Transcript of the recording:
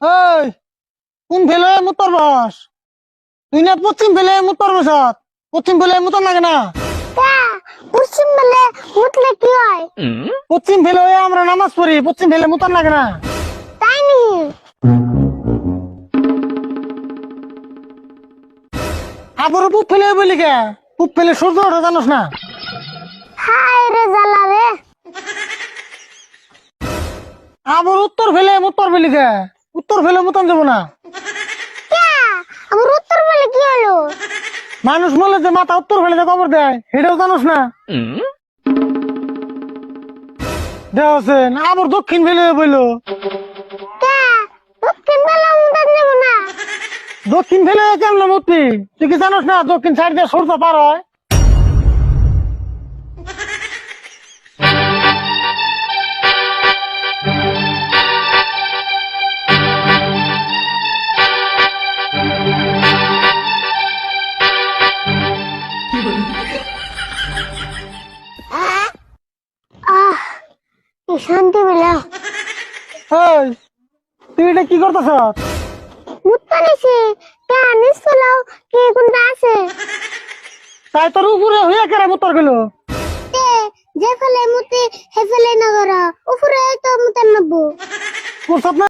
এই কোন ফেলে মুতর বস তুই না পশ্চিম ফেলে মুতর বসত পশ্চিম ফেলে মুতর লাগে না পশ্চিম বেলে মুতলে কি হয়? পশ্চিম ফেলে আমরা নামাজ পড়ি পশ্চিম ফেলে মুতর লাগে না তাই নি? আবার পুপ ফেলে বলি কে পুপ ফেলে সূর্য ওঠে জানোস না হায় রে জ্বালা রে। আবার উত্তর ফেলে মুতর বলি কে উত্তর ফেলে মুতন যাবো না আমার উত্তর বেলে কি হলো? মানুষ বলে যে মাথা উত্তর ফেলে যে কবর দেয় সেটাও জানোস না দেওয়া আবার দক্ষিণ ফেলে বইলো দক্ষিণ বেলা মুতান যাব না। দক্ষিণ ফেলে কেমন মূর্তি তুই কি জানোস না দক্ষিণ সাইড দিয়ে সূর্য পার হয় আহ কি শান্তি পেলাম। এই তুই এটা কি করতেছ মুততে নিছি নিচ পেলাও কি কোনটা আছে? তাই তোর উপরে হয়ে কেরা মুতর গেল যে ফেলে মুতি হে ফেলে না করা উপরে তো মুতান নব্বো তোর